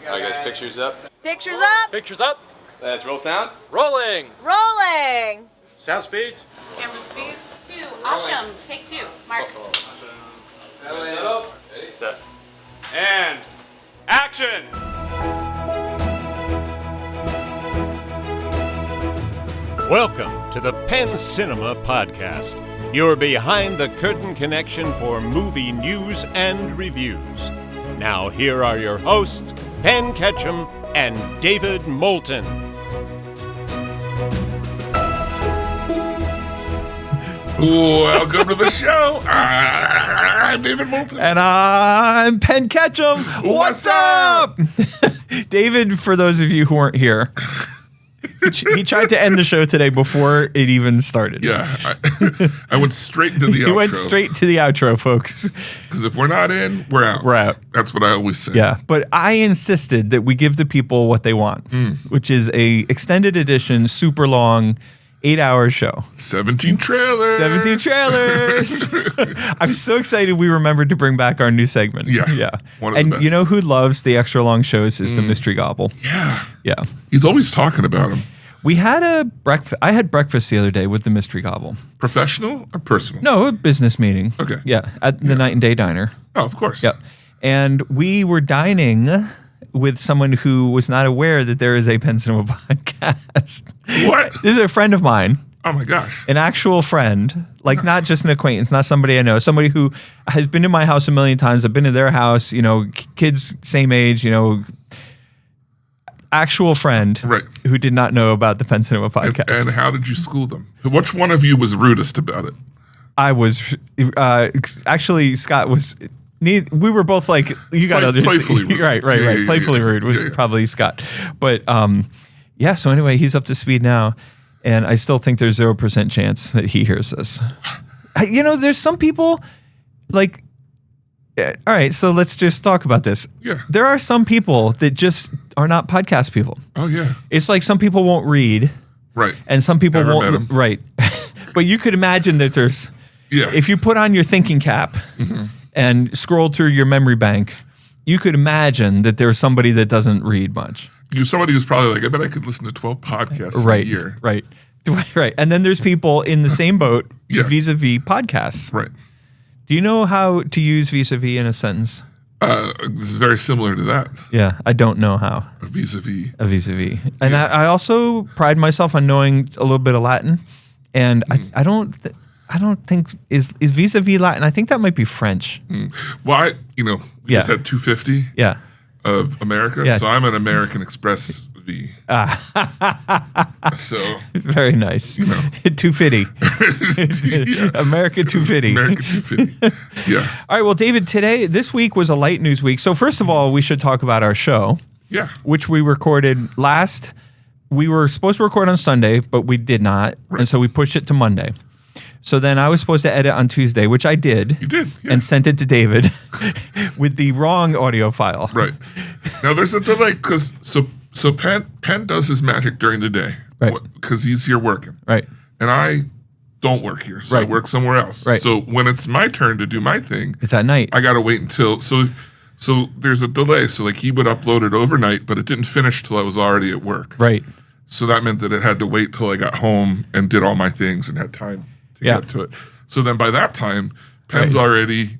All right, guys, pictures up. Pictures up. Pictures up. Let's roll sound. Rolling. Rolling. Sound speeds. Camera speeds. 2. Awesome. Take 2. Mark. Ready? Set. And action. Welcome to the Penn Cinema Podcast, your behind-the-curtain connection for movie news and reviews. Now here are your hosts, Penn Ketchum and David Moulton. Welcome to the show. I'm David Moulton. And I'm Penn Ketchum. What's up? David, for those of you who weren't here, he tried to end the show today before it even started. Yeah, I went straight into the outro. He went straight to the outro, folks. Because if we're not in, we're out. We're out. That's what I always say. Yeah, but I insisted that we give the people what they want, which is a extended edition, super long, 8-hour show. 17 trailers. 17 trailers. I'm so excited we remembered to bring back our new segment. Yeah. One of the And best. you know who loves the extra long shows is the Mystery Gobble. Yeah. Yeah. He's always talking about him. We had a breakfast. I had breakfast the other day with the Mystery Gobble. Professional or personal? No, a business meeting. Okay. Yeah, at the Night and Day Diner. Oh, of course. Yep. And we were dining with someone who was not aware that there is a Penn Cinema podcast. What? This is a friend of mine. Oh, my gosh. An actual friend, like not just an acquaintance, not somebody I know, somebody who has been to my house a million times. I've been to their house, kids same age, actual friend Right. who did not know about the Penn Cinema podcast. And how did you school them? Which one of you was rudest about it? I was, actually, Scott was, we were both like, you got other. Playfully rude. Right. Yeah, Playfully rude was probably Scott. But so anyway, he's up to speed now. And I still think there's 0% chance that he hears this. There's some people like, all right, so let's just talk about this. Yeah. There are some people that just are not podcast people. Oh, yeah. It's like some people won't read. Right. And some people Never won't. met 'em. Right. But you could imagine that there's, Yeah. if you put on your thinking cap and scroll through your memory bank, you could imagine that there's somebody that doesn't read much. You're somebody who's probably like, I bet I could listen to 12 podcasts a year. Right. And then there's people in the same boat Yeah. vis-a-vis podcasts. Right. Do you know how to use vis-a-vis in a sentence? This is very similar to that. Yeah, I don't know how. Vis-a-vis. A vis-a-vis. And I also pride myself on knowing a little bit of Latin. And I don't think, is vis-a-vis Latin? I think that might be French. Well, we just had 250 Yeah. of America, Yeah. so I'm an American Express V. So Very nice. 250. Yeah. America 250. America 250. Yeah. All right, well, David, this week was a light news week. So first of all, we should talk about our show, Yeah. which we recorded we were supposed to record on Sunday, but we did not. Right. And so we pushed it to Monday. So then I was supposed to edit on Tuesday, which I did. You did. Yeah. And sent it to David with the wrong audio file. Right. Now there's a delay because so Penn does his magic during the day. Right. Because he's here working. Right. And I don't work here, so I Right. work somewhere else. Right. So when it's my turn to do my thing, It's at night. I gotta wait until so there's a delay. So like he would upload it overnight, but it didn't finish till I was already at work. Right. So that meant that it had to wait till I got home and did all my things and had time to Yeah. get to it. So then by that time, Penn's Right. already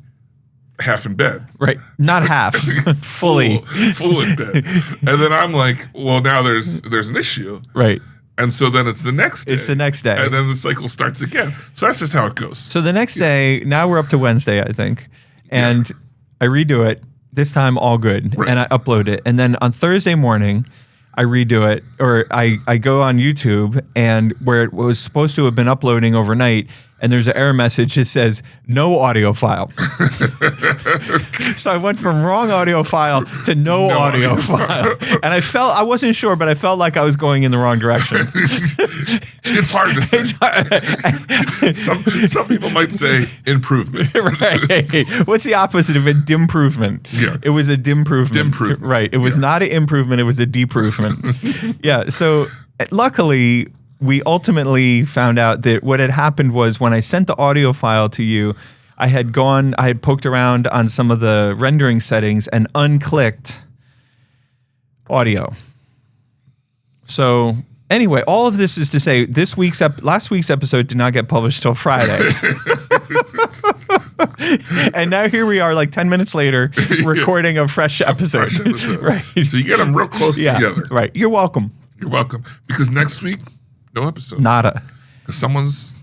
half in bed. Right. Not half. Fully. Full in bed. And then I'm like, well, now there's an issue. Right. And so then it's the next day. It's the next day. And then the cycle starts again. So that's just how it goes. So the next day, now we're up to Wednesday, I think. And I redo it. This time, all good. Right. And I upload it. And then on Thursday morning, I redo it, or I go on YouTube, and where it was supposed to have been uploading overnight, and there's an error message that says no audio file. So I went from wrong audio file to no audio file. And I wasn't sure, but I felt like I was going in the wrong direction. It's hard to say. Some people might say improvement. Right. What's the opposite of a dimprovement? Yeah. It was a dimprovement. Dimprovement. Right. It was not an improvement. It was a deprovement. Yeah. So luckily, we ultimately found out that what had happened was when I sent the audio file to you, I had poked around on some of the rendering settings and unclicked audio. So anyway, all of this is to say last week's episode did not get published till Friday. And now here we are like 10 minutes later recording a fresh episode. Right. So you get them real close together. Right. You're welcome. You're welcome. Because next week, no episode. Nada. Because someone's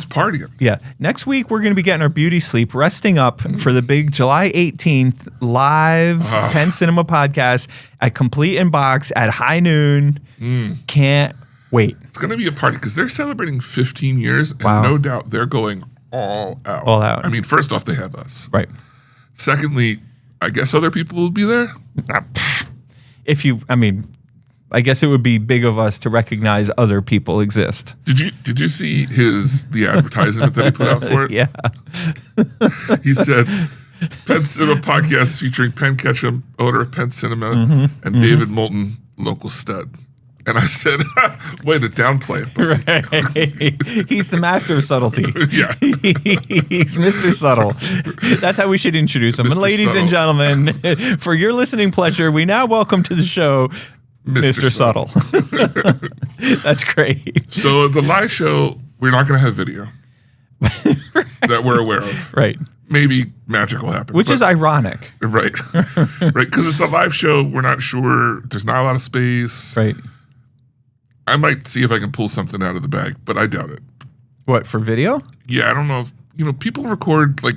partying. Yeah. Next week, we're going to be getting our beauty sleep, resting up for the big July 18th live Penn Cinema podcast at Complete in Box at high noon. Can't wait. It's going to be a party because they're celebrating 15 years, and no doubt they're going all out. All out. I mean, first off, they have us. Right. Secondly, I guess other people will be there. I guess it would be big of us to recognize other people exist. Did you see the advertisement that he put out for it? Yeah. He said, Penn Cinema podcast featuring Penn Ketchum, owner of Penn Cinema, and David Moulton, local stud. And I said, way to downplay it. Right. He's the master of subtlety. Yeah. He's Mr. Subtle. That's how we should introduce him. Mr. And ladies and gentlemen, for your listening pleasure, we now welcome to the show Mr. Subtle. That's great. So the live show, we're not going to have video that we're aware of. Right. Maybe magic will happen. Which is ironic. Right. Right. Because it's a live show. We're not sure. There's not a lot of space. Right. I might see if I can pull something out of the bag, but I doubt it. What, for video? Yeah, I don't know if, people record like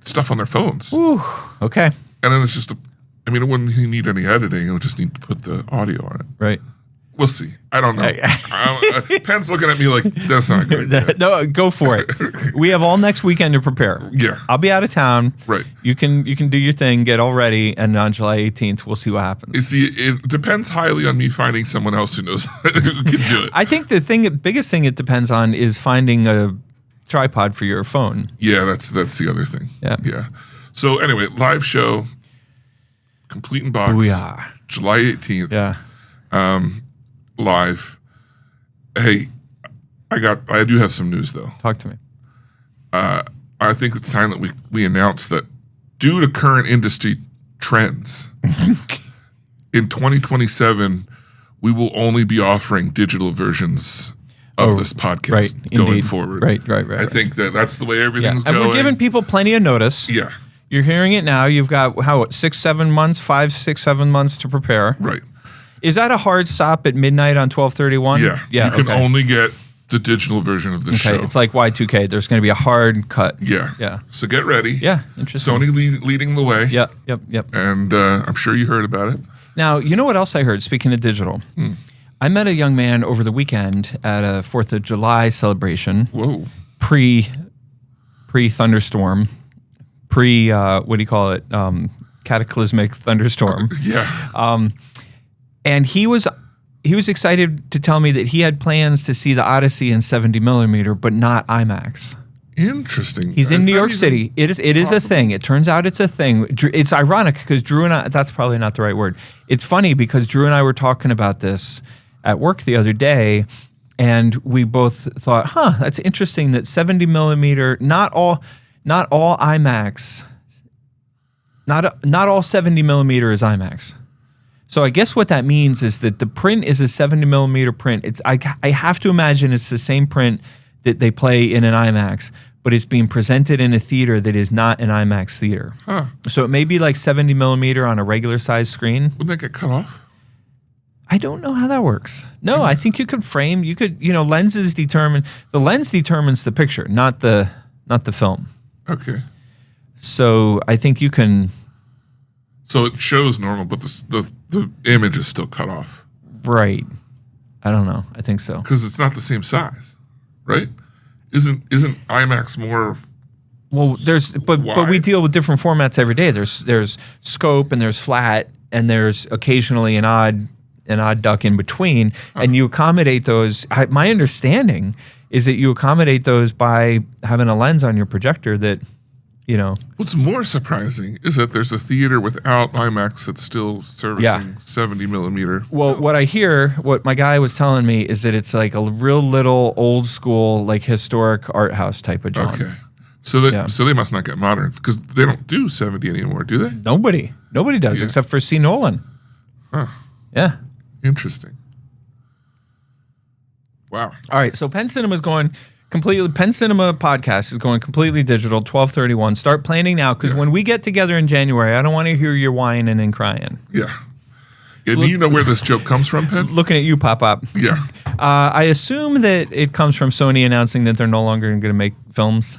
stuff on their phones. Ooh, okay. And then it's just, it wouldn't need any editing. It would just need to put the audio on it. Right. We'll see. I don't know. Penn's looking at me like, that's not a good idea. No, go for it. We have all next weekend to prepare. Yeah. I'll be out of town. Right. You can do your thing, get all ready, and on July 18th, we'll see what happens. You see, it depends highly on me finding someone else who knows who can do it. I think the biggest thing it depends on is finding a tripod for your phone. Yeah, that's the other thing. Yeah. Yeah. So anyway, live show, Complete in Box, Booyah. July 18th. Yeah. Live. Hey, I do have some news though. Talk to me. I think it's time that we announce that due to current industry trends, in 2027, we will only be offering digital versions of this podcast going forward. Right. I think that's the way everything's and going. we're giving people plenty of notice. Yeah. You're hearing it now. You've got 6, 7 months, 5, 6, 7 months to prepare. Right. Is that a hard stop at midnight on 12/31? Yeah. You can only get the digital version of the show. It's like Y2K. There's going to be a hard cut. Yeah. So get ready. Yeah. Interesting. Sony leading the way. Yep. And I'm sure you heard about it. Now, you know what else I heard? Speaking of digital, I met a young man over the weekend at a 4th of July celebration. Whoa. Pre thunderstorm. What do you call it? Cataclysmic thunderstorm. Yeah. And he was excited to tell me that he had plans to see the Odyssey in 70 millimeter, but not IMAX. Interesting. He's in New York City. It is a thing. It turns out it's a thing. It's ironic because Drew and I, that's probably not the right word. It's funny because Drew and I were talking about this at work the other day, and we both thought, that's interesting that 70 millimeter, not all IMAX, not all 70 millimeter is IMAX. So I guess what that means is that the print is a 70 millimeter print. I have to imagine it's the same print that they play in an IMAX, but it's being presented in a theater that is not an IMAX theater. Huh. So it may be like 70 millimeter on a regular size screen. Wouldn't that get cut off? I don't know how that works. No, I think you could frame. You could, lenses determine. The lens determines the picture, not the film. Okay. So I think you can. So it shows normal, but the image is still cut off. Right. I don't know. I think so. Because it's not the same size, right? Isn't IMAX more? Well, but we deal with different formats every day. There's scope and there's flat and there's occasionally an odd duck in between, and you accommodate those. My understanding is that you accommodate those by having a lens on your projector that. What's more surprising is that there's a theater without IMAX that's still servicing 70 millimeter. Well, what my guy was telling me is that it's like a real little old school, like historic art house type of joint. Okay. So they must not get modern because they don't do 70 anymore, do they? Nobody does except for C. Nolan. Huh. Yeah. Interesting. Wow. All right. So Penn Cinema is going completely. Penn Cinema podcast is going completely digital. 12/31. Start planning now, because when we get together in January, I don't want to hear you whining and crying. Yeah. And do you know where this joke comes from, Penn? Looking at you, Pop Up. Yeah. I assume that it comes from Sony announcing that they're no longer going to make films.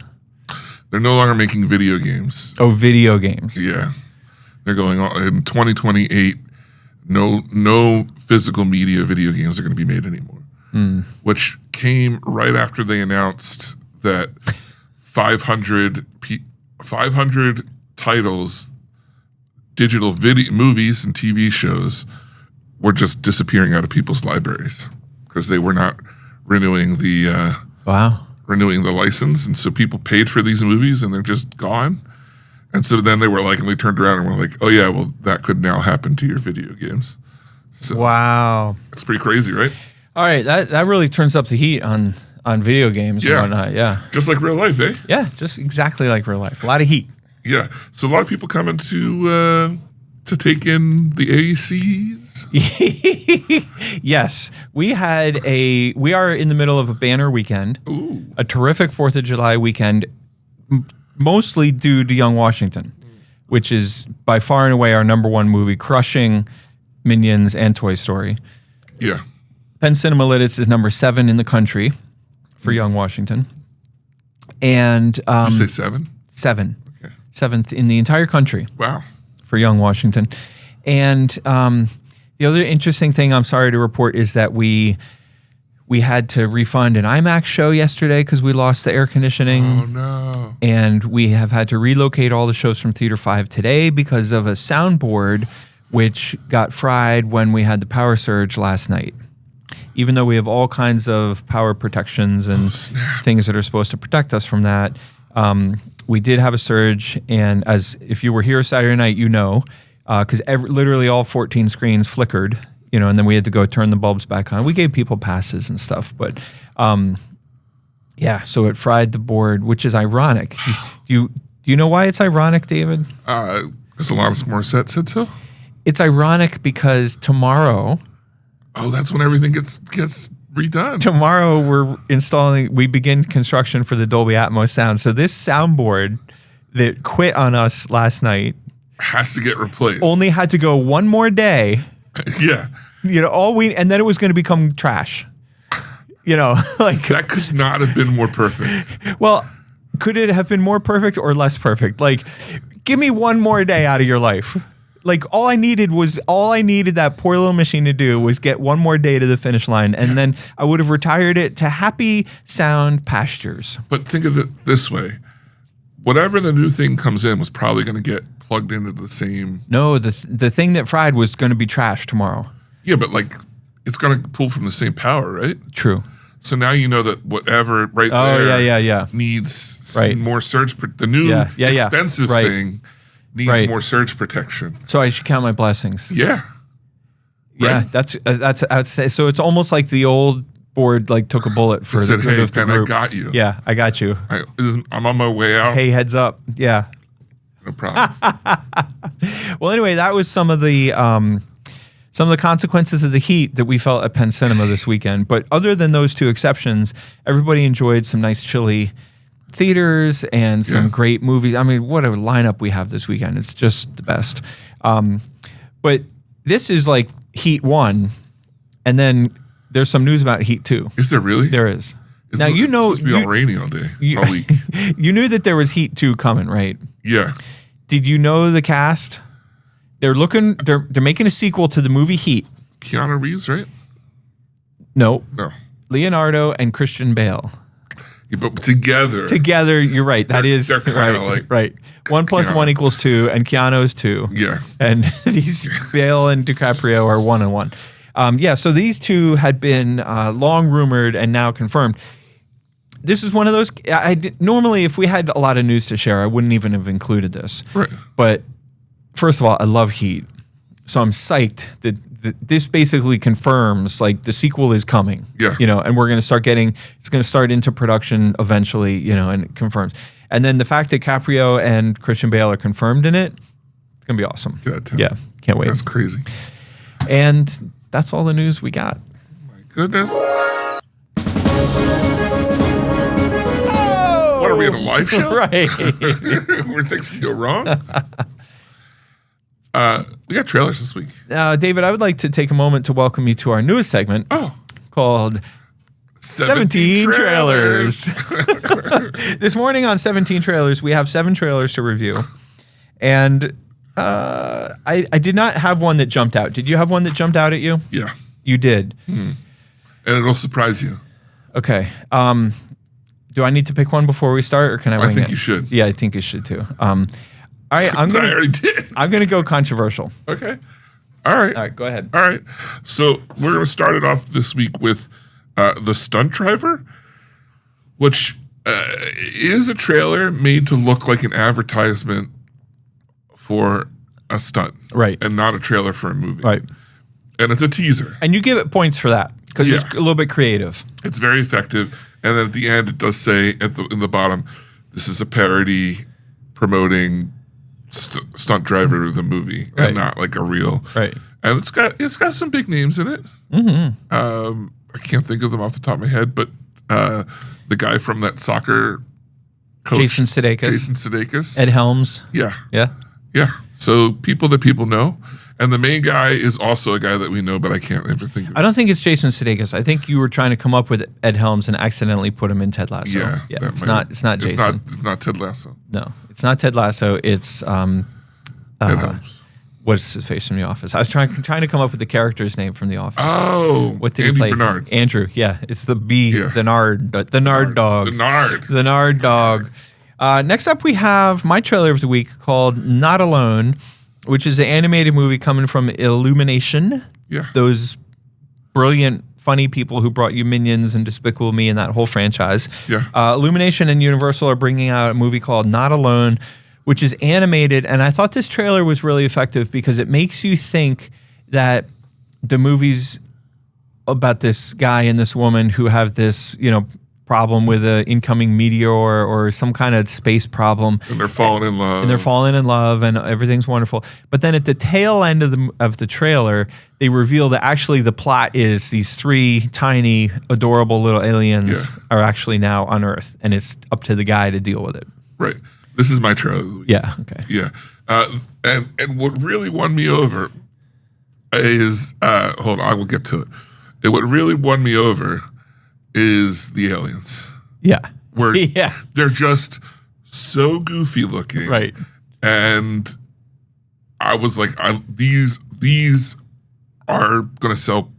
They're no longer making video games. Oh, video games. Yeah. They're going on in 2028. No physical media video games are going to be made anymore. Which came right after they announced that 500 titles, digital video movies and TV shows were just disappearing out of people's libraries because they were not renewing the license, and so people paid for these movies and they're just gone. And so then they were like, and we turned around and were like, oh yeah, well that could now happen to your video games. So wow, it's pretty crazy, right? All right, that really turns up the heat on video games and whatnot. Yeah, just like real life, eh? Yeah, just exactly like real life. A lot of heat. Yeah, so a lot of people coming to take in the ACs. Yes, we are in the middle of a banner weekend. Ooh. A terrific 4th of July weekend, mostly due to Young Washington, which is by far and away our number one movie, crushing Minions and Toy Story. Yeah. Penn Cinema Lidditz is number 7 in the country for Young Washington. And Did you say 7? 7. Okay. 7th in the entire country. Wow. For Young Washington. And the other interesting thing I'm sorry to report is that we had to refund an IMAX show yesterday because we lost the air conditioning. Oh, no. And we have had to relocate all the shows from Theater 5 today because of a soundboard which got fried when we had the power surge last night. Even though we have all kinds of power protections and things that are supposed to protect us from that, we did have a surge. And as if you were here Saturday night, you know, because literally all 14 screens flickered, you know, and then we had to go turn the bulbs back on. We gave people passes and stuff, but yeah, so it fried the board, which is ironic. Do you know why it's ironic, David? Because Alanis Morissette said so? It's ironic because tomorrow... Oh, that's when everything gets redone. Tomorrow we begin construction for the Dolby Atmos sound. So this soundboard that quit on us last night has to get replaced. Only had to go one more day. Yeah. You know, and then it was going to become trash. You know, like that could not have been more perfect. Well, could it have been more perfect or less perfect? Like, give me one more day out of your life. Like all I needed that poor little machine to do was get one more day to the finish line, and then I would have retired it to happy sound pastures. But think of it this way: whatever the new thing comes in was probably going to get plugged into the same. No, the thing that fried was going to be trash tomorrow. Yeah, but like it's going to pull from the same power, right? True. So now you know that whatever there needs more surge. The new expensive thing. Needs more surge protection. So I should count my blessings. Yeah. Yeah, right. that's I'd say. So it's almost like the old board like took a bullet for the good of the group. I got you. Yeah, I got you. I'm on my way out. Hey, heads up. Yeah. No problem. Well, anyway, that was some of the consequences of the heat that we felt at Penn Cinema this weekend. But other than those two exceptions, everybody enjoyed some nice chilly theaters and some great movies. I mean, what a lineup we have this weekend. It's just the best. But this is like Heat 1, and then there's some news about Heat 2. Is there really? There is. Now, you know, it's supposed to be all rainy all day, all week. You knew that there was Heat 2 coming, right? Yeah. Did you know the cast? They're making a sequel to the movie Heat. Keanu Reeves, right? No. Leonardo and Christian Bale. Yeah, but together, you're right. They're kind of like right. 1 + 1 = 2, and Keanu's 2. Yeah, and these Bale and DiCaprio are 1 and 1. So these two had been long rumored and now confirmed. This is one of those. Normally, if we had a lot of news to share, I wouldn't even have included this. Right. But first of all, I love Heat, so I'm psyched that this basically confirms like the sequel is coming. Yeah. You know, and we're going to start it's going to start into production eventually, you know, and it confirms. And then the fact that DiCaprio and Christian Bale are confirmed in it, it's going to be awesome. Good. Yeah. Can't wait. That's crazy. And that's all the news we got. My goodness. What are we at a live show? Right. Where things can go wrong? We got trailers this week. David, I would like to take a moment to welcome you to our newest segment called 17 Trailers. This morning on 17 Trailers, we have 7 trailers to review. And I did not have one that jumped out. Did you have one that jumped out at you? Yeah. You did. And it'll surprise you. Okay. Do I need to pick one before we start, or can I wing it? I think you should. Yeah, I think you should too. All right, I already did. I'm gonna go controversial. Okay. All right. All right, go ahead. All right. So we're going to start it off this week with The Stunt Driver, which is a trailer made to look like an advertisement for a stunt. Right. And not a trailer for a movie. Right. And it's a teaser. And you give it points for that because it's a little bit creative. It's very effective. And then at the end, it does say in the bottom, this is a parody promoting Stunt Driver, the movie, Right. and not like a real. Right. And it's got some big names in it. Mm-hmm. I can't think of them off the top of my head, but the guy from that soccer coach, Jason Sudeikis. Ed Helms. Yeah. Yeah. Yeah. So people that people know. And the main guy is also a guy that we know, but I can't ever think of his. I don't think it's Jason Sudeikis. I think you were trying to come up with Ed Helms and accidentally put him in Ted Lasso. Yeah. It's not Jason. It's not Ted Lasso. No, it's not Ted Lasso. It's Ed Helms. what's his face from The Office? I was trying to come up with the character's name from The Office. Oh, what did Andy he play? Bernard. Andrew. Yeah, it's the B. Yeah. The Nard dog. The The Nard dog. Next up, we have my trailer of the week called Not Alone, which is an animated movie coming from Illumination. Yeah. Those brilliant, funny people who brought you Minions and Despicable Me and that whole franchise. Yeah. Illumination and Universal are bringing out a movie called Not Alone, which is animated. And I thought this trailer was really effective because it makes you think that the movie's about this guy and this woman who have this, problem with an incoming meteor or some kind of space problem. And they're falling in love. And everything's wonderful. But then at the tail end of the trailer, they reveal that actually the plot is these 3 tiny, adorable little aliens are actually now on Earth, and it's up to the guy to deal with it. Right. This is my trailer. Yeah. Okay. Yeah. And what really won me over is hold on, I will get to it. And what really won me over is the aliens. Yeah. Where they're just so goofy looking. Right. And I was like, these are gonna sell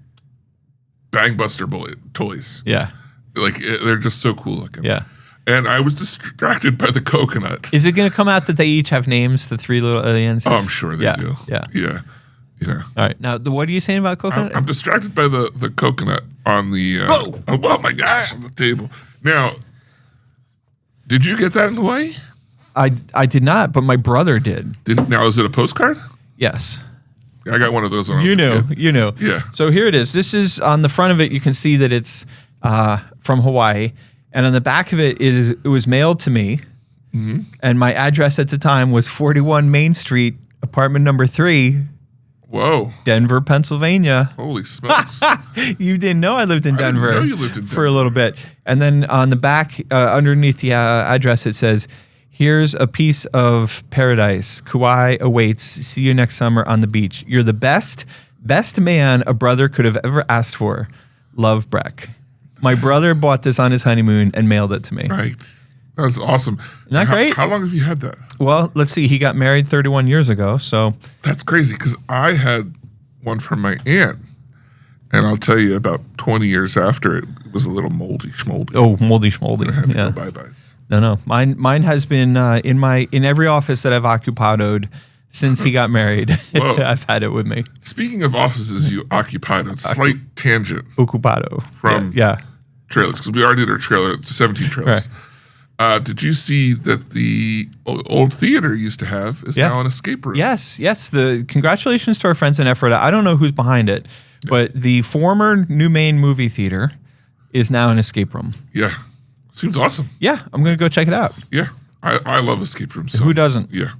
bangbuster toys. Yeah. Like they're just so cool looking. Yeah. And I was distracted by the coconut. Is it going to come out that they each have names, the 3 little aliens? Oh, I'm sure they do. Yeah. Yeah. Yeah. All right. Now, what are you saying about coconut? I'm distracted by the coconut on the oh my gosh, on the table. Now, did you get that in Hawaii? I did not, but my brother did. Now, is it a postcard? Yes. I got one of those when I was a kid. You know. Yeah. So here it is. This is on the front of it. You can see that it's from Hawaii, and on the back of it was mailed to me, and my address at the time was 41 Main Street, apartment number 3. Whoa. Denver, Pennsylvania. Holy smokes. You didn't know I lived in Denver. I didn't know you lived in Denver. For a little bit. And then on the back, underneath the address, it says, "Here's a piece of paradise. Kauai awaits. See you next summer on the beach. You're the best man a brother could have ever asked for. Love, Breck." My brother bought this on his honeymoon and mailed it to me. Right. That's awesome. Isn't that great? How long have you had that? Well, let's see. He got married 31 years ago, so. That's crazy because I had one from my aunt, and I'll tell you about 20 years after it was a little moldy schmoldy. Oh, moldy schmoldy. I had to Yeah. go bye-byes. No. Mine has been in every office that I've occupied since he got married. Whoa. I've had it with me. Speaking of offices you occupied, a slight tangent Ocupado. from Yeah. trailers, because we already did our trailer, 17 trailers. Right. Did you see that the old theater used to have is now an escape room? Yes. Congratulations to our friends in Ephrata. I don't know who's behind it, but the former New Main movie theater is now an escape room. Yeah. Seems awesome. Yeah, I'm going to go check it out. Yeah. I love escape rooms. So, Who doesn't? Yeah.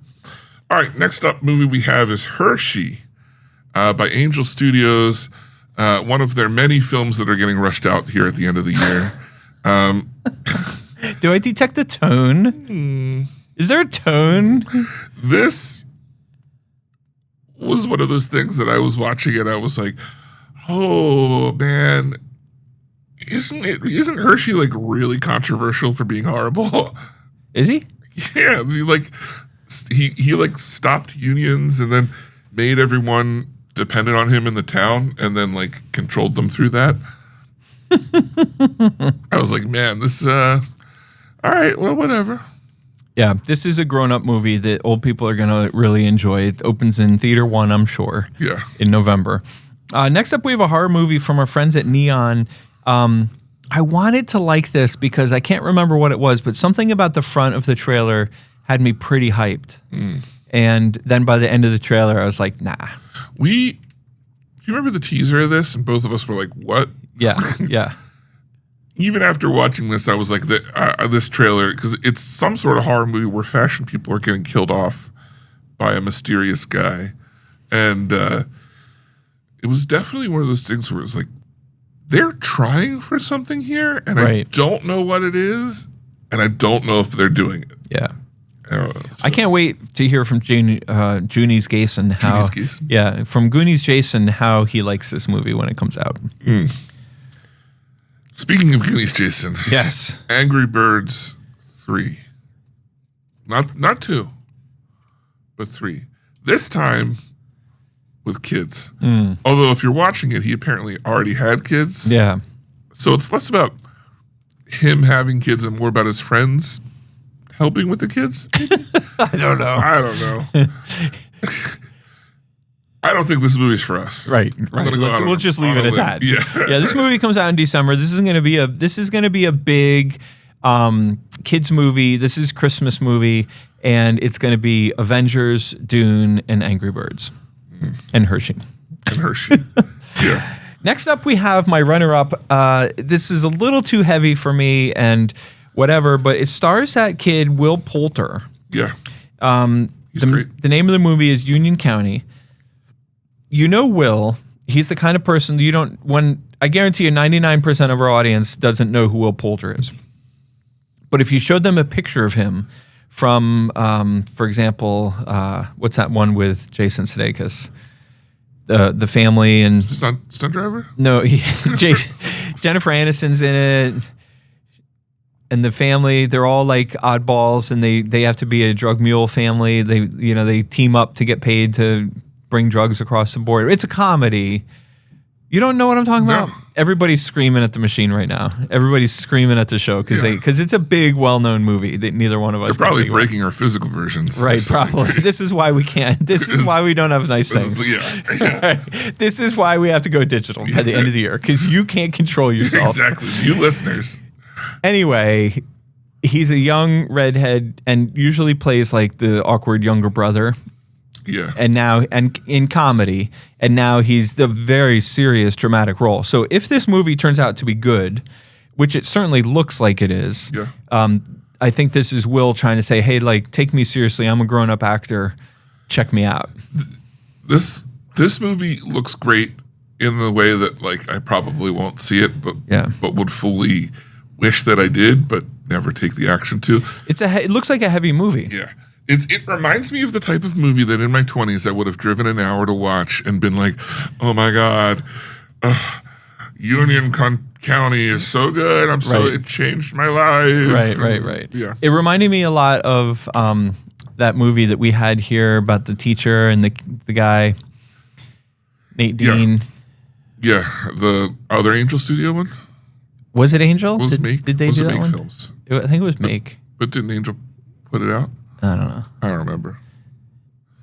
All right. Next up movie we have is Hershey. by Angel Studios, one of their many films that are getting rushed out here at the end of the year. Do I detect a tone? Is there a tone? This was one of those things that I was watching and I was like, oh man, isn't Hershey like really controversial for being horrible? Is he? Yeah, he like stopped unions and then made everyone dependent on him in the town and then like controlled them through that. I was like, man, this all right, well, whatever. Yeah, this is a grown-up movie that old people are going to really enjoy. It opens in Theater 1, I'm sure, in November. Next up, we have a horror movie from our friends at Neon. I wanted to like this because I can't remember what it was, but something about the front of the trailer had me pretty hyped. And then by the end of the trailer, I was like, nah. Do you remember the teaser of this? And both of us were like, what? Yeah, yeah. Even after watching this, I was like, this trailer, because it's some sort of horror movie where fashion people are getting killed off by a mysterious guy. And it was definitely one of those things where it's like, they're trying for something here, and I don't know what it is, and I don't know if they're doing it. Yeah. I can't wait to hear from Goonies Jason from Goonies Jason how he likes this movie when it comes out. Speaking of Goonies Jason, yes, Angry Birds 3, not 2, but 3. This time with kids. Although if you're watching it, he apparently already had kids. Yeah, so it's less about him having kids and more about his friends helping with the kids. I don't know. I don't think this movie's for us. Right. We'll just leave it at that. Yeah. This movie comes out in December. This is going to be a big kids movie. This is Christmas movie, and it's going to be Avengers, Dune, and Angry Birds, and Hershey. Yeah. Next up, we have my runner-up. This is a little too heavy for me, and whatever, but it stars that kid Will Poulter. Yeah. He's great. The name of the movie is Union County. You know Will, he's the kind of person I guarantee you 99% of our audience doesn't know who Will Poulter is. But if you showed them a picture of him from, for example, what's that one with Jason Sudeikis? The family and... Stunt driver? No, Jennifer Aniston's in it. And the family, they're all like oddballs, and they have to be a drug mule family. They team up to get paid to bring drugs across the border. It's a comedy. You don't know what I'm talking about? Everybody's screaming at the machine right now. Everybody's screaming at the show because it's a big, well-known movie that neither one of us. They're probably breaking our physical versions. Right, probably. This is why we can't. This is why we don't have nice things. Right. This is why we have to go digital by the end of the year, because you can't control yourself. Exactly. So you listeners. Anyway, he's a young redhead and usually plays like the awkward younger brother. Yeah. And in comedy, and now he's the very serious dramatic role. So if this movie turns out to be good, which it certainly looks like it is, I think this is Will trying to say, hey, like, take me seriously. I'm a grown-up actor. Check me out. This movie looks great in the way that, like, I probably won't see it, but would fully wish that I did, but never take the action to. It looks like a heavy movie. Yeah. It reminds me of the type of movie that in my 20s I would have driven an hour to watch and been like, oh my God, Union County is so good. It changed my life. Right. Yeah. It reminded me a lot of that movie that we had here about the teacher and the guy, Nate Dean. Yeah, the other Angel Studio one. Was it Angel? Was Make? Did they was do it that Make one? Films? I think it was Make. But didn't Angel put it out? I don't know. I don't remember.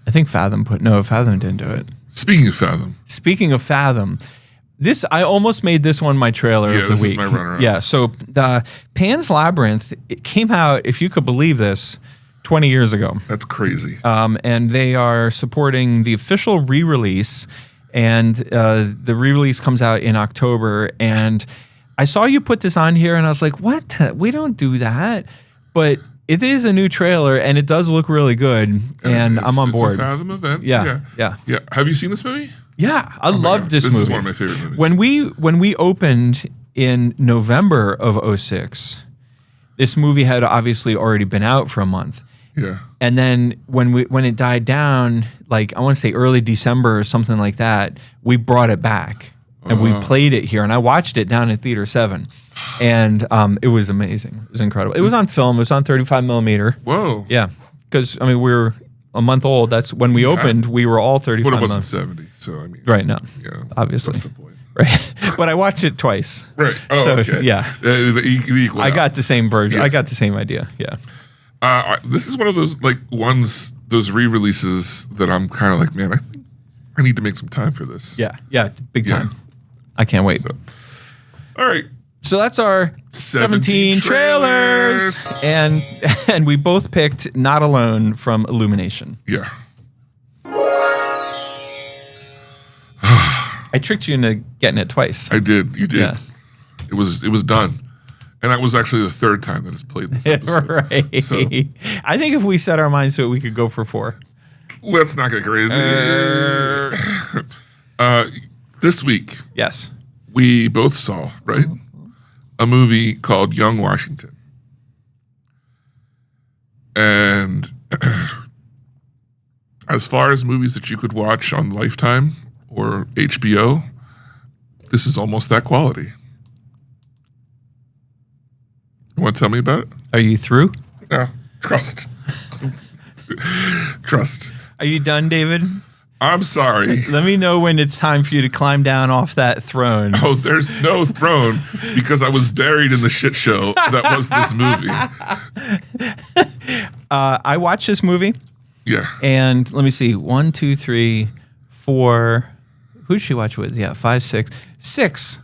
I think Fathom Fathom didn't do it. Speaking of Fathom, I almost made this one my trailer of the this week. Is my runner-up. Yeah, so the Pan's Labyrinth, it came out, if you could believe this, 20 years ago. That's crazy. And they are supporting the official re-release, and the re-release comes out in October. And I saw you put this on here, and I was like, what? We don't do that. But it is a new trailer, and it does look really good, and I'm on board. It's a Fathom event. Yeah. Have you seen this movie? Yeah, I loved this movie. This is one of my favorite movies. When we opened in November of 2006, this movie had obviously already been out for a month. Yeah. And then when it died down, like I want to say early December or something like that, we brought it back and we played it here. And I watched it down at Theater 7. And it was amazing. It was incredible. It was on film. It was on 35 millimeter. Whoa. Yeah. Because, I mean, we were a month old. That's when we opened, we were all 35 But it wasn't millimeter. 70. So, I mean. Right, no. Yeah. Obviously. What's the point? Right. But I watched it twice. Right. Oh, So, okay. yeah. I I got the same version. Yeah. I got the same idea. Yeah. This is one of those those re-releases that I'm kind of like, man, I think I need to make some time for this. Yeah. Yeah. Big Yeah. time. I can't wait. So, all right. So that's our 17 trailers. And we both picked Not Alone from Illumination. Yeah. I tricked you into getting it twice. I did. You did. Yeah. It was done. And that was actually the third time that it's played this episode. Right. So I think if we set our minds to it, we could go for 4. let's not get crazy. This week, Yes. we both saw, right? A movie called Young Washington. And as far as movies that you could watch on Lifetime or HBO, this is almost that quality. You want to tell me about it? Are you through? No. Trust. Trust. Are you done, David? I'm sorry. Let me know when it's time for you to climb down off that throne. Oh, there's no throne because I was buried in the shit show that was this movie. I watched this movie, Yeah. and let me see. 1, 2, 3, 4. Who did she watch with? Yeah, 5, 6. 6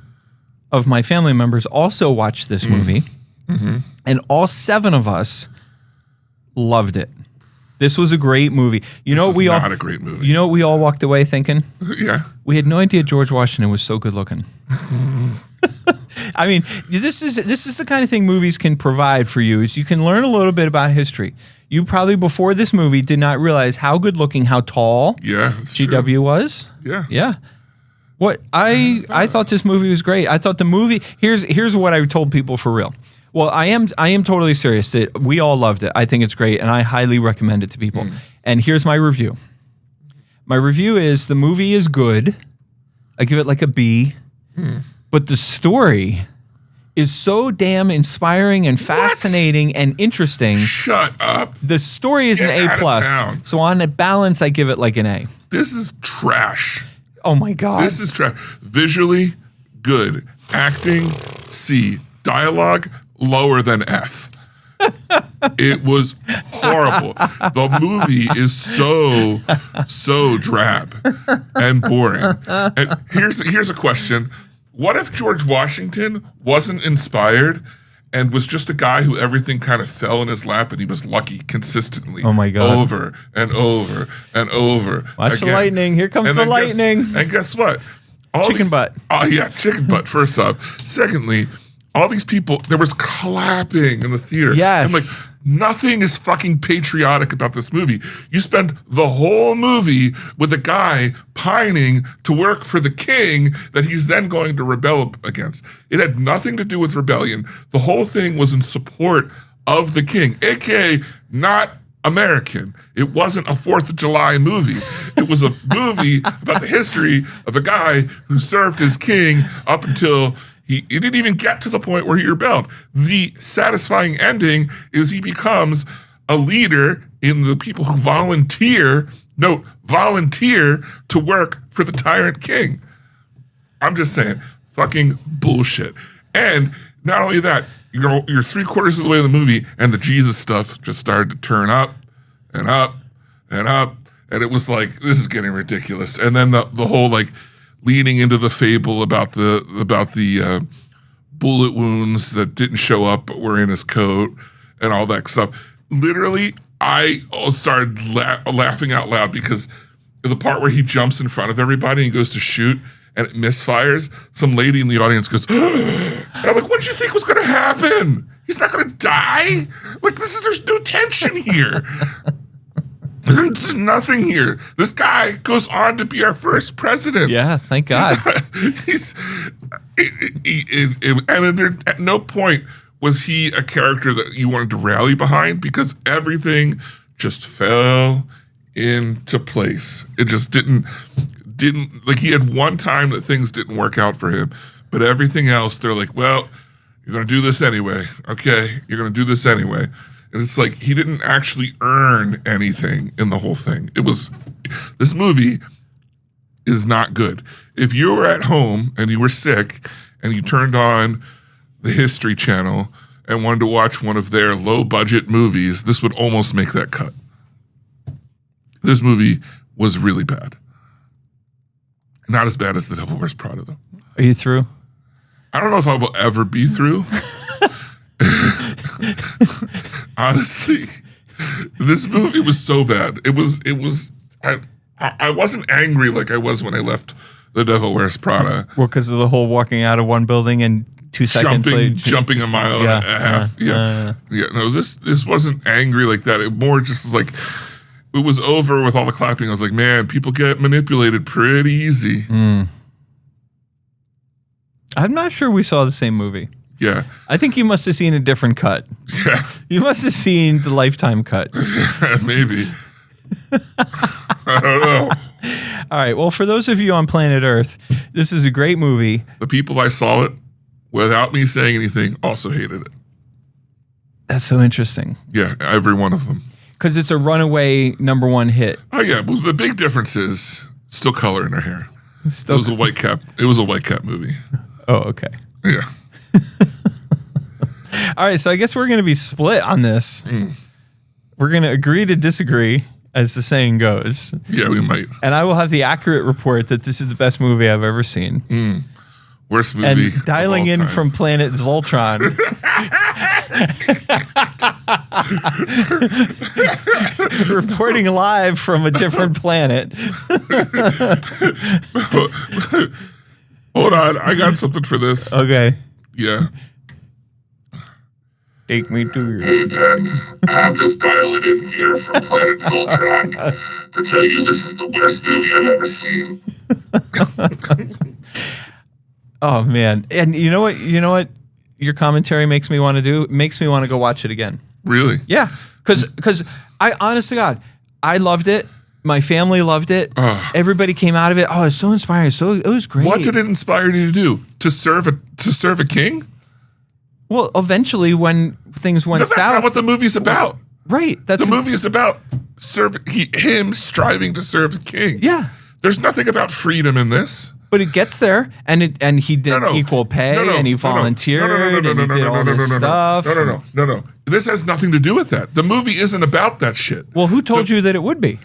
of my family members also watched this movie, and all 7 of us loved it. This was a great movie. You know This what is we all not a great movie. You know what we all walked away thinking? Yeah. We had no idea George Washington was so good looking. I mean, this is the kind of thing movies can provide for you. Is you can learn a little bit about history. You probably before this movie did not realize how good looking, how tall Yeah. It's true. GW was. Yeah. Yeah. What I thought this movie was great. I thought the movie here's what I told people for real. Well, I am totally serious. We all loved it. I think it's great, and I highly recommend it to people. And here's my review. My review is the movie is good. I give it like a B. But the story is so damn inspiring and fascinating and interesting. Shut up. The story is Get an out A of plus. town. So on a balance, I give it like an A. This is trash. Oh my god! This is trash. Visually, good. Acting, C. Dialogue, lower than F. It was horrible. The movie is so drab and boring. And here's a question. What if George Washington wasn't inspired and was just a guy who everything kind of fell in his lap and he was lucky consistently? Oh my God. Over and over and over. Watch the again. lightning. Here comes And the then lightning. And guess what? Chicken butt. Oh, yeah, chicken butt, first off. Secondly, all these people, there was clapping in the theater. Yes. I'm like, nothing is fucking patriotic about this movie. You spend the whole movie with a guy pining to work for the king that he's then going to rebel against. It had nothing to do with rebellion. The whole thing was in support of the king, aka not American. It wasn't a 4th of July movie. It was a movie about the history of a guy who served his king up until he didn't even get to the point where he rebelled. The satisfying ending is he becomes a leader in the people who volunteer to work for the tyrant king. I'm just saying, fucking bullshit. And not only that, you're 3/4 of the way in the movie, and the Jesus stuff just started to turn up and up and up, and it was like, this is getting ridiculous. And then the whole like leading into the fable about the bullet wounds that didn't show up but were in his coat and all that stuff. Literally, I started laughing out loud because the part where he jumps in front of everybody and goes to shoot and it misfires, some lady in the audience goes, and I'm like, what did you think was going to happen? He's not going to die? Like, there's no tension here. There's nothing here. This guy goes on to be our first president. Yeah, thank God. At no point was he a character that you wanted to rally behind, because everything just fell into place. It just didn't like, he had one time that things didn't work out for him, but everything else, they're like, well, you're going to do this anyway. Okay, you're going to do this anyway. And it's like, he didn't actually earn anything in the whole thing. This movie is not good. If you were at home and you were sick and you turned on the History Channel and wanted to watch one of their low budget movies, this would almost make that cut. This movie was really bad. Not as bad as The Devil Wears Prada, though. Are you through? I don't know if I will ever be through. Honestly, this movie was so bad. I wasn't angry like I was when I left The Devil Wears Prada. Well, because of the whole walking out of one building and 2 seconds later. Jumping a mile and a half. No, this wasn't angry like that. It more just like, it was over with all the clapping. I was like, man, people get manipulated pretty easy. I'm not sure we saw the same movie. Yeah. I think you must have seen a different cut. Yeah. You must have seen the Lifetime cut. Maybe. I don't know. All right. Well, for those of you on planet Earth, this is a great movie. The people I saw it without me saying anything also hated it. That's so interesting. Yeah, every one of them. Because it's a runaway #1 hit. Oh yeah, but the big difference is still color in her hair. It was a white cap. It was a white cap movie. Oh, okay. Yeah. All right, so I guess we're going to be split on this. We're going to agree to disagree, as the saying goes. Yeah, we might. And I will have the accurate report that this is the best movie I've ever seen. Worst movie. And dialing in from planet Zoltron. Reporting live from a different planet. Hold on, I got something for this. Okay. Yeah. Take me to your... Hey, Ben, I'm just dialing in here from planet Zoltron to tell you this is the worst movie I've ever seen. Oh, man. And you know what your commentary makes me want to do? It makes me want to go watch it again. Really? Yeah. Because I, honest to God, I loved it. My family loved it. Everybody came out of it. Oh, it's so inspiring. It was great. What did it inspire you to do? To serve a king? Well, eventually when things went south. That's not what the movie's about. Right. The movie is about him striving to serve the king. Yeah. There's nothing about freedom in this. But it gets there, and he did equal pay, and he volunteered, and he did all this stuff. No. This has nothing to do with that. The movie isn't about that shit. Well, who told you that it would be?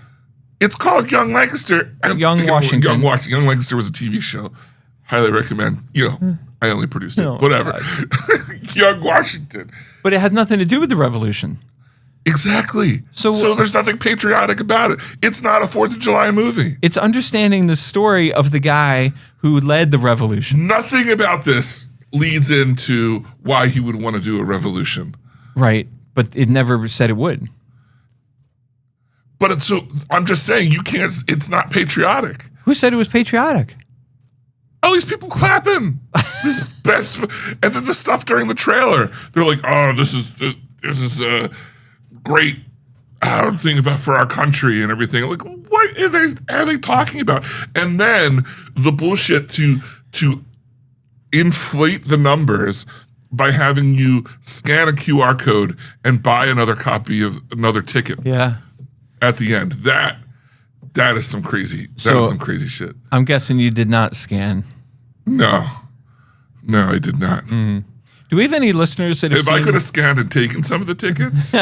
It's called Young Lancaster. Young Washington. Young Lancaster was a TV show. Highly recommend. I only produced it. Whatever. Young Washington. But it had nothing to do with the revolution. Exactly. So there's nothing patriotic about it. It's not a 4th of July movie. It's understanding the story of the guy who led the revolution. Nothing about this leads into why he would want to do a revolution. Right. But it never said it would. But I'm just saying, you can't, it's not patriotic. Who said it was patriotic? All these people clapping. This is best. And then the stuff during the trailer, they're like, oh, this is a great thing about for our country and everything. Like, what are they talking about? And then the bullshit to inflate the numbers by having you scan a QR code and buy another copy of another ticket. Yeah. At the end. That is some crazy. That is some crazy shit. I'm guessing you did not scan. No, I did not. Do we have any listeners that have If I could have scanned and taken some of the tickets, do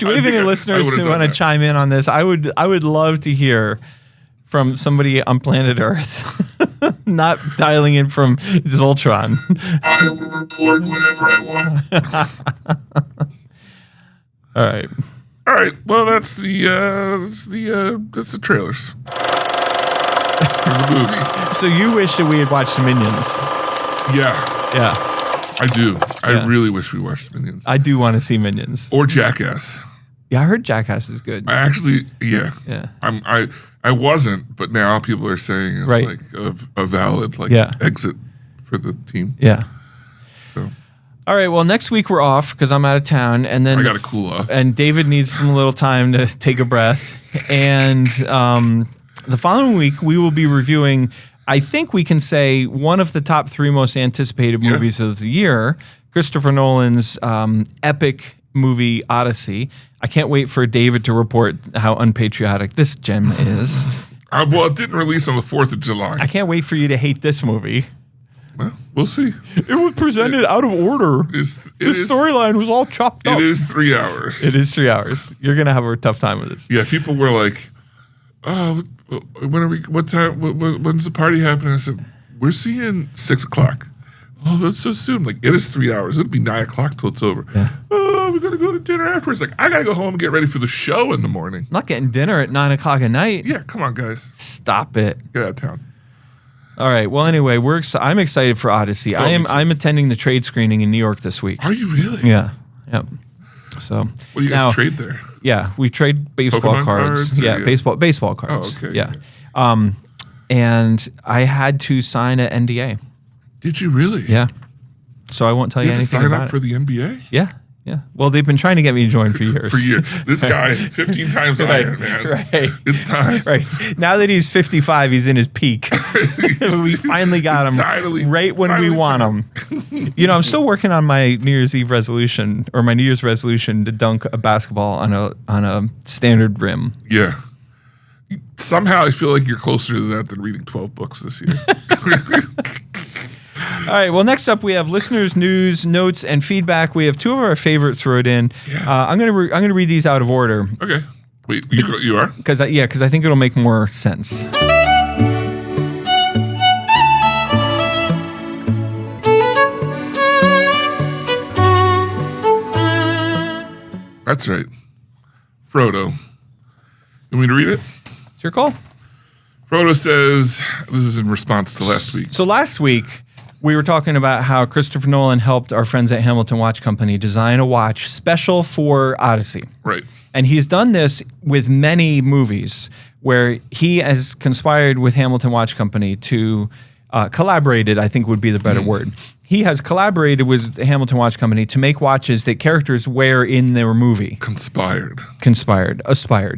we have any listeners who want to chime in on this? I would love to hear from somebody on planet Earth, not dialing in from Zoltron. I will report whenever I want. All right. Well, that's the trailers. The movie. So you wish that we had watched Minions? Yeah. Yeah. I do. I really wish we watched Minions. I do want to see Minions. Or Jackass. Yeah, I heard Jackass is good. I actually, yeah. I wasn't, but now people are saying it's Right. like a valid exit for the team. Yeah. So All right. Well, next week we're off because I'm out of town, and then I gotta cool off. And David needs some little time to take a breath. And the following week we will be reviewing. I think we can say one of the top 3 most anticipated movies of the year, Christopher Nolan's epic movie Odyssey. I can't wait for David to report how unpatriotic this gem is. Well, it didn't release on the 4th of July. I can't wait for you to hate this movie. Well, we'll see. It was presented out of order. The storyline was all chopped up. It is 3 hours. It is 3 hours. You're going to have a tough time with this. Yeah, people were like, "Oh, when are we? What time? When's the party happening?" I said, "We're seeing 6 o'clock." Oh, that's so soon. Like, it is 3 hours. It'll be 9 o'clock till it's over. Yeah. Oh, we're gonna go to dinner afterwards. Like, I gotta go home and get ready for the show in the morning. I'm not getting dinner at 9 o'clock at night. Yeah, come on, guys, Stop it. get out of town. All right. Well, anyway, I'm excited for Odyssey. Oh, me too. I'm attending the trade screening in New York this week. Are you really? Yeah. Yep. So What do you guys trade there? Yeah, we trade baseball Pokemon cards, Yeah, or baseball cards. Oh, okay. Yeah. And I had to sign an NDA. Did you really? Yeah. So I won't tell You you had to anything sign about up it. for the NBA Yeah. Yeah. Well, they've been trying to get me to join for years. for years. This guy, 15 times Iron Man. Right. It's time. Right. Now that he's 55, he's in his peak. We finally got him right when we want him. You know, I'm still working on my New Year's Eve resolution or my New Year's resolution to dunk a basketball on a standard rim. Yeah. Somehow I feel like you're closer to that than reading 12 books this year. All right. Well, next up we have listeners' news, notes, and feedback. We have 2 of our favorites wrote in. Yeah. I'm gonna read these out of order Okay. Wait, you are? because I think it'll make more sense. That's right. Frodo. You want me to read it? It's your call. Frodo says, this is in response to last week. So last week, we were talking about how Christopher Nolan helped our friends at Hamilton Watch Company design a watch special for Odyssey. Right. And he's done this with many movies where he has conspired with Hamilton Watch Company to collaborated, I think would be the better word. He has collaborated with the Hamilton Watch Company to make watches that characters wear in their movie. Aspired.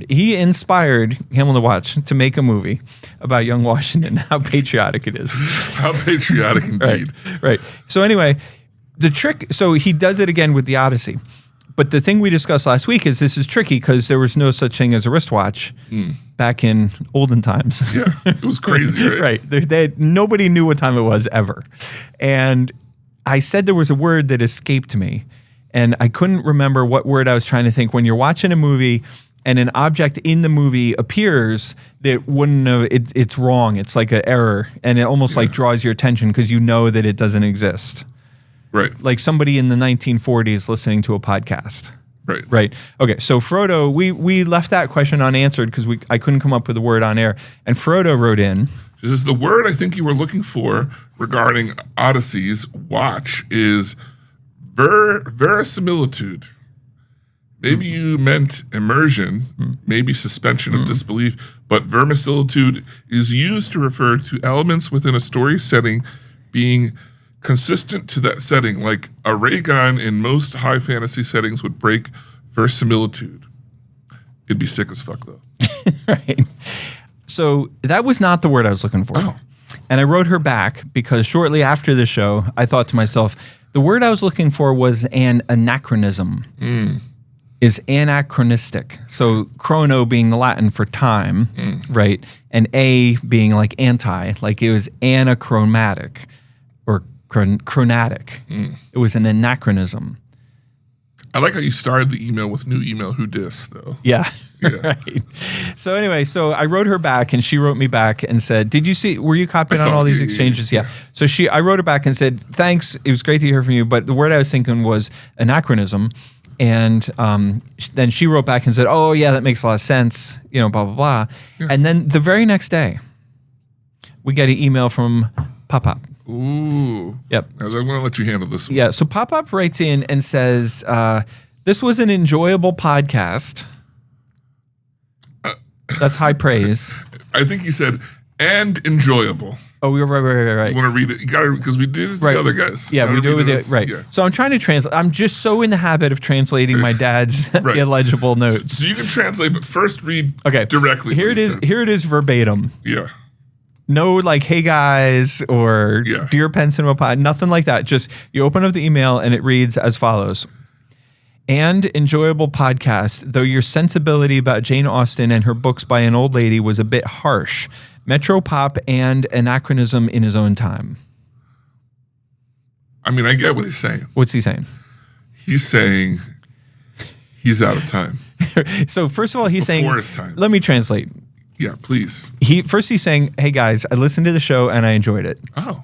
He inspired Hamilton Watch to make a movie about young Washington, how patriotic it is. How patriotic indeed. Right. So anyway, the trick, so he does it again with the Odyssey. But the thing we discussed last week is this is tricky because there was no such thing as a wristwatch back in olden times. Yeah, it was crazy, right? Right. Nobody knew what time it was ever. And I said there was a word that escaped me, and I couldn't remember what word I was trying to think. When you're watching a movie and an object in the movie appears that wouldn't have, it's wrong. It's like an error, and it almost like draws your attention because you know that it doesn't exist. Right. Like somebody in the 1940s listening to a podcast. Right. Right. Okay. So Frodo, we left that question unanswered because I couldn't come up with a word on air. And Frodo wrote in. This is the word I think you were looking for regarding Odyssey's watch is verisimilitude. Maybe you meant immersion, maybe suspension of disbelief, but verisimilitude is used to refer to elements within a story setting being consistent to that setting, like a ray gun in most high fantasy settings would break verisimilitude. It'd be sick as fuck, though. Right. So that was not the word I was looking for. Oh. And I wrote her back because shortly after the show, I thought to myself, the word I was looking for was an anachronism. Is anachronistic. So chrono being the Latin for time, right? And a being like anti, like it was anachromatic or chronatic. It was an anachronism. I like how you started the email with new email, who dis, though. Yeah. Yeah. Right. So anyway, so I wrote her back and she wrote me back and said, were you copied on all these exchanges? Yeah. So I wrote her back and said, thanks. It was great to hear from you. But the word I was thinking was anachronism. And then she wrote back and said, oh yeah, that makes a lot of sense. You know, blah, blah, blah. Yeah. And then the very next day we get an email from Pop-Pop. Ooh. Yep. I'm going to let you handle this one. Yeah. So Pop-Pop writes in and says, the This was an enjoyable podcast. That's high praise. I think he said, and enjoyable. Oh, we were right. You want to read it? You got to, because we did it with the other guys. Yeah, we do it with it. right. Yeah. So I'm trying to translate. I'm just so in the habit of translating my dad's illegible notes. So you can translate, but first read Okay. directly. Here it is. Here it is verbatim. Yeah. No, like, hey guys, or Dear Pen Cinema Pod, nothing like that. Just you open up the email and it reads as follows. And enjoyable podcast, though your sensibility about Jane Austen and her books by an old lady was a bit harsh. Metropop and anachronism in his own time. I mean, I get what he's saying. What's he saying? He's saying he's out of time. So first of all, he's saying, Before his time. Let me translate. Yeah, please. He's saying, hey guys, I listened to the show and I enjoyed it. Oh.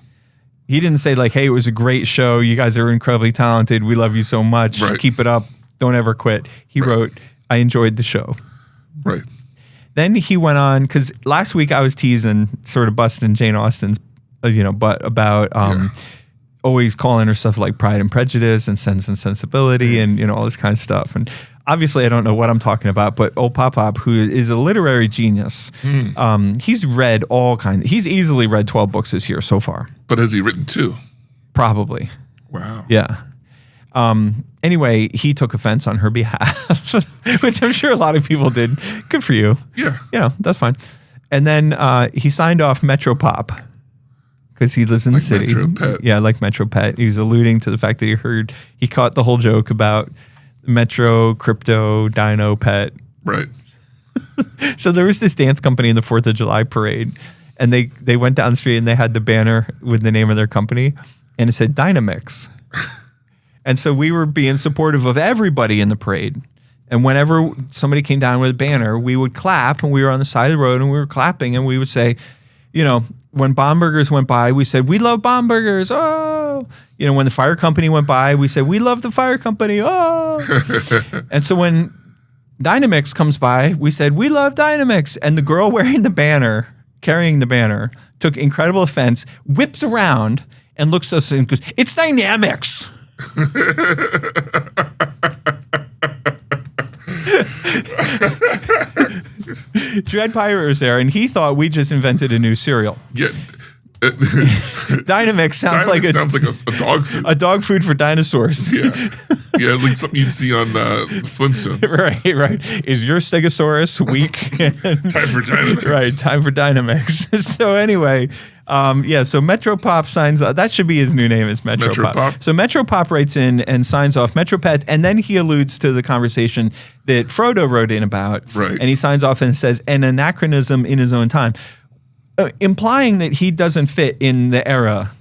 He didn't say like, hey, it was a great show. You guys are incredibly talented. We love you so much. Right. Keep it up. Don't ever quit. He wrote, I enjoyed the show. Right. Then he went on, because last week I was teasing, sort of busting Jane Austen's, butt about always calling her stuff like Pride and Prejudice and Sense and Sensibility and, all this kind of stuff. And obviously I don't know what I'm talking about, but old Pop who is a literary genius, he's read all kinds. He's easily read 12 books this year so far. But has he written 2? Probably. Wow. Yeah. Anyway, he took offense on her behalf, which I'm sure a lot of people did. Good for you. Yeah. That's fine. And then he signed off Metropop because he lives in the city. Metro Pet. Yeah, like Metro Pet. He was alluding to the fact that he caught the whole joke about Metro, Crypto, Dino, Pet. Right. So there was this dance company in the 4th of July parade, and they went down the street and they had the banner with the name of their company, and it said Dynamix. And so we were being supportive of everybody in the parade. And whenever somebody came down with a banner, we would clap, and we were on the side of the road and we were clapping, and we would say, when Bomburgers went by, we said, we love Bomburgers. Oh, when the fire company went by, we said, we love the fire company. Oh, and so when Dynamix comes by, we said, we love Dynamix. And the girl carrying the banner, took incredible offense, whips around and looks at us and goes, it's Dynamics. Dread Pirate was there, and he thought we just invented a new cereal. Yeah. Dynamix sounds like a dog food. A dog food for dinosaurs. Yeah. Yeah, like something you'd see on Flintstones. Right. Is your Stegosaurus weak? Time for Dynamix. Right, time for Dynamix. So anyway, so Metropop signs off. That should be his new name, is Metropop. So Metropop writes in and signs off Metropet, and then he alludes to the conversation that Frodo wrote in about. Right. And he signs off and says, an anachronism in his own time. Implying that he doesn't fit in the era.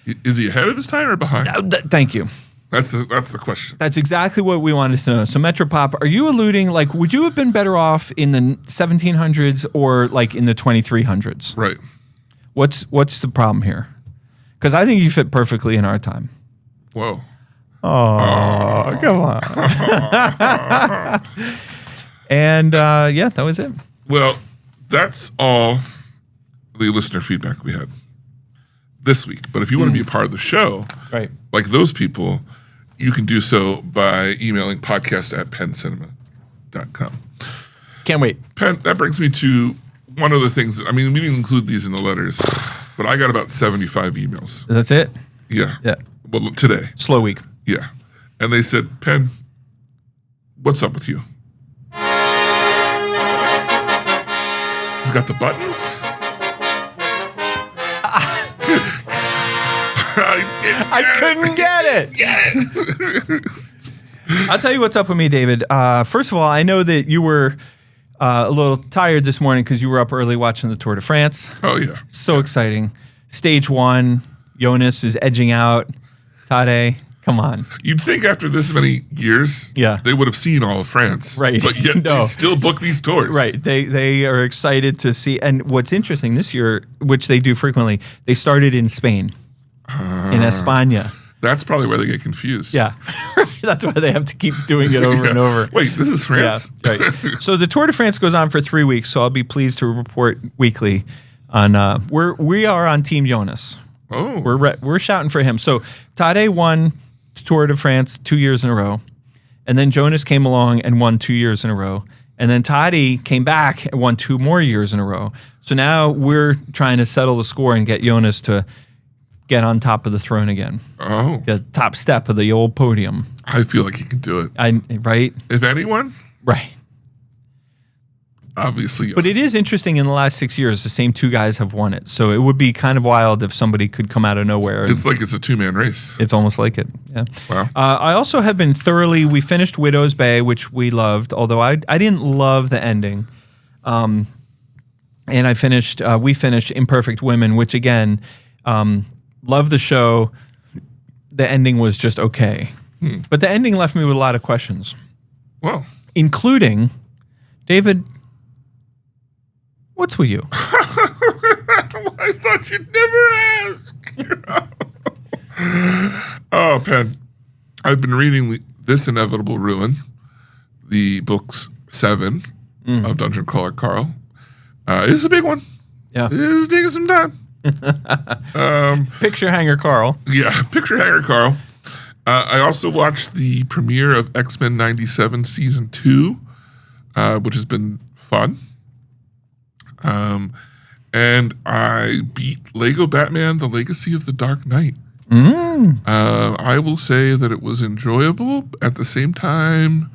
Is he ahead of his time or behind? Thank you. That's the question. That's exactly what we wanted to know. So Metropop, are you alluding, like, would you have been better off in the 1700s or like in the 2300s? Right. What's the problem here? Because I think you fit perfectly in our time. Whoa. Oh, come on. And that was it. Well, that's all the listener feedback we had this week. But if you want to be a part of the show, right, like those people, you can do so by emailing podcast@pencinema.com. Can't wait. Penn, that brings me to one of the things. I mean, we didn't include these in the letters, but I got about 75 emails. That's it? Yeah. Yeah. Well, today. Slow week. Yeah. And they said, Penn, what's up with you? He's got the buttons. I couldn't get it. I'll tell you what's up with me, David. First of all, I know that you were a little tired this morning because you were up early watching the Tour de France. Oh, yeah. So exciting. Stage 1, Jonas is edging out. Tadej, come on. You'd think after this many years, they would have seen all of France. Right. But yet they still book these tours. Right. They are excited to see. And what's interesting this year, which they do frequently, they started in Spain, in España. That's probably where they get confused. Yeah. That's why they have to keep doing it over and over. Wait, this is France? Yeah, right. So the Tour de France goes on for 3 weeks, so I'll be pleased to report weekly on we are on Team Jonas. Oh. We're shouting for him. So Tadej won Tour de France 2 years in a row. And then Jonas came along and won 2 years in a row. And then Toddy came back and won 2 more years in a row. So now we're trying to settle the score and get Jonas to get on top of the throne again. Oh. The top step of the old podium. I feel like he can do it. Right? If anyone, Right. obviously. But it is interesting in the last 6 years, the same 2 guys have won it. So it would be kind of wild if somebody could come out of nowhere. It's like it's a 2-man race. It's almost like it. Yeah. Wow. I also have been we finished Widow's Bay, which we loved, although I didn't love the ending. And we finished Imperfect Women, which again, loved the show. The ending was just okay. But the ending left me with a lot of questions. Well, including, David, what's with you? I thought you'd never ask. Oh, Penn. I've been reading This Inevitable Ruin, the books 7 of Dungeon Crawler Carl. It's a big one. Yeah. It's taking some time. Picture Hanger Carl. Yeah, Picture Hanger Carl. I also watched the premiere of X-Men 97 Season 2, which has been fun. And I beat Lego Batman, The Legacy of the Dark Knight. I will say that it was enjoyable. At the same time,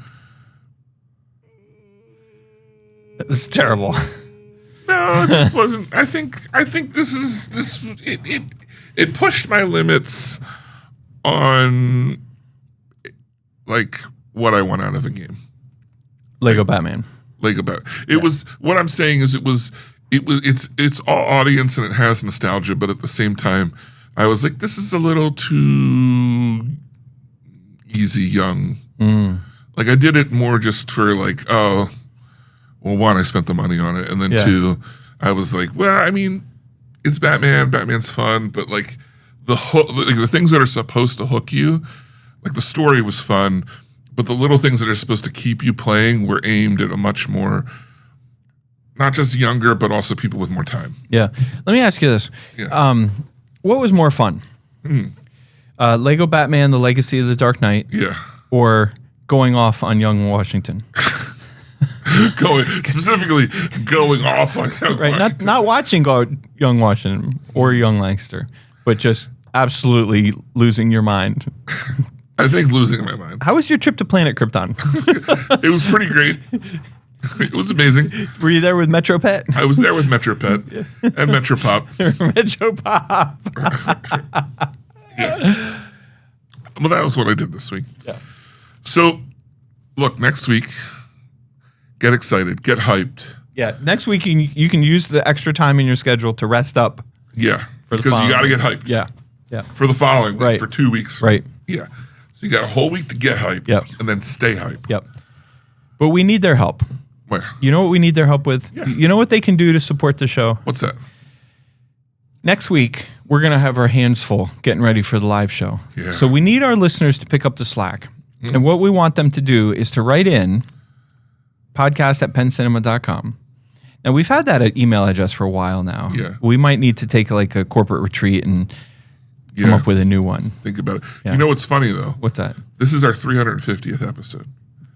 It's terrible. no, it just wasn't. I think it pushed my limits on like what I want out of a game. Lego Batman. Lego Batman. It was what I'm saying is it's all audience and it has nostalgia, but at the same time, I was like, this is a little too easy, young. Like I did it more just for like, oh, well, 1, I spent the money on it, and then 2, I was like, well, I mean, it's Batman. Batman's fun, but like the things that are supposed to hook you, like the story was fun, but the little things that are supposed to keep you playing were aimed at a much more, not just younger, but also people with more time. Yeah. Let me ask you this. Yeah. What was more fun? Lego Batman, The Legacy of the Dark Knight, Yeah. or going off on Young Washington? Specifically going off on Young Right, Washington. not watching Young Washington or Young Lancaster, but just absolutely losing your mind. I think losing my mind. How was your trip to Planet Krypton? It was pretty great. It was amazing. Were you there with Metro Pet? I was there with Metro Pet and Metro Pop. Metro Pop. Yeah. Well, that was what I did this week. Yeah. So, look, next week, get excited, get hyped. Yeah, next week you can use the extra time in your schedule to rest up. Yeah, For the because you got to following get hyped. Yeah, yeah, For the following week, Right. for 2 weeks. right. Yeah. So you got a whole week to get hyped. Yep. And then stay hyped. Yep. But we need their help. Where? You know what we need their help with? Yeah. You know what they can do to support the show? What's that? Next week, we're going to have our hands full getting ready for the live show. Yeah. So we need our listeners to pick up the slack. And what we want them to do is to write in podcast@penncinema.com. Now, we've had that email address for a while now. Yeah. We might need to take like a corporate retreat and come Yeah. up with a new one. Think about it. Yeah. You know what's funny, though? What's that? This is our 350th episode.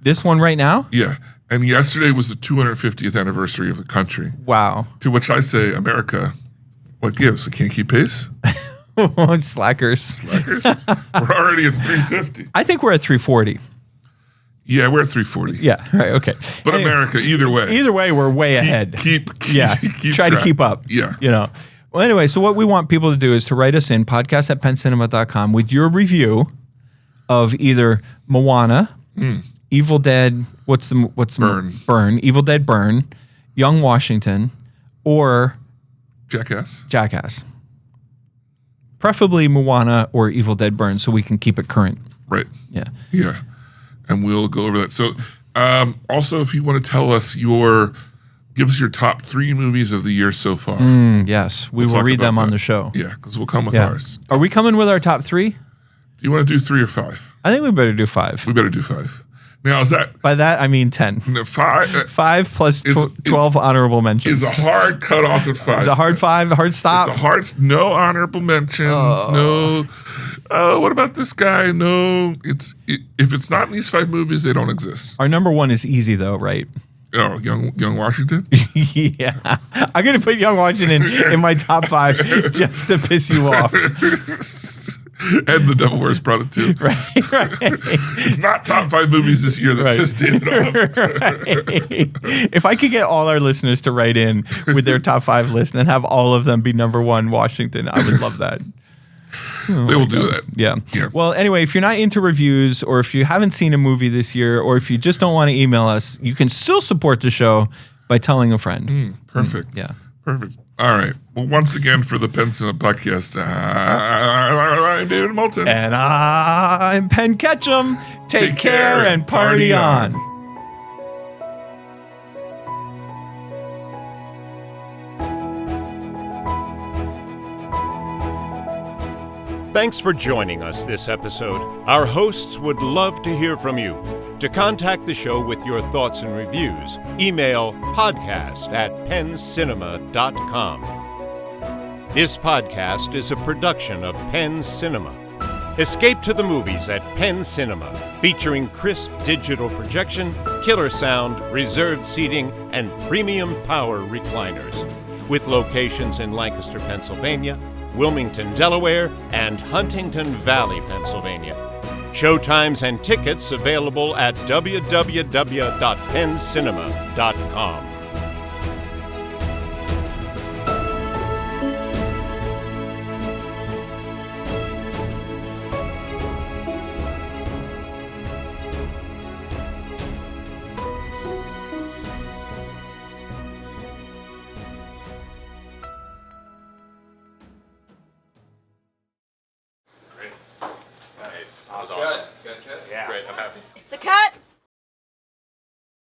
This one right now? Yeah. And yesterday was the 250th anniversary of the country. Wow. To which I say, America, what gives? I can't keep pace? Slackers. Slackers? We're already at 350. I think we're at 340. Yeah, we're at 340. Yeah, right, okay. But Anyway, America, either way. we're way ahead. Keep Yeah, try to track. keep up. Yeah. You know. Well, anyway, so what we want people to do is to write us in podcast@penncinema.com with your review of either Moana, Evil Dead, what's the Burn, Evil Dead Burn, Young Washington, or Jackass. Preferably Moana or Evil Dead Burn so we can keep it current. Right. Yeah. Yeah. And we'll go over that. So, also, if you want to tell us give us your top 3 movies of the year so far. Yes, we We'll will talk read about them on that. the show. Yeah, because we'll come with Yeah. ours. Are we coming with our top 3? Do you want to do 3 or 5? I think we better do 5. We better do 5. Now, is that By that, I mean 10. 5? 5 plus It's- 12 honorable mentions. Is a hard cutoff at 5. It's a hard 5, a hard stop. It's a hard, no honorable mentions, no Oh, what about this guy? No, if it's not in these 5 movies, they don't exist. Our number 1 is easy though, right? Oh, Young Washington? Yeah. I'm going to put Young Washington in my top 5 just to piss you off. And The Devil Wears Prada too. Right. It's not top 5 movies this year that pissed David off. Right. If I could get all our listeners to write in with their top 5 list and have all of them be number 1 Washington, I would love that. They will do that. Yeah. Yeah. Well, anyway, if you're not into reviews or if you haven't seen a movie this year or if you just don't want to email us, you can still support the show by telling a friend. Perfect. Yeah. Perfect. All right. Well, once again for the Penn Cinema Podcast, I'm David Moulton. And I'm Penn Ketchum. Take care and party on. Thanks for joining us this episode. Our hosts would love to hear from you. To contact the show with your thoughts and reviews, email podcast@penncinema.com. This podcast is a production of Penn Cinema. Escape to the movies at Penn Cinema, featuring crisp digital projection, killer sound, reserved seating, and premium power recliners. With locations in Lancaster, Pennsylvania, Wilmington, Delaware, and Huntington Valley, Pennsylvania. Showtimes and tickets available at www.penncinema.com.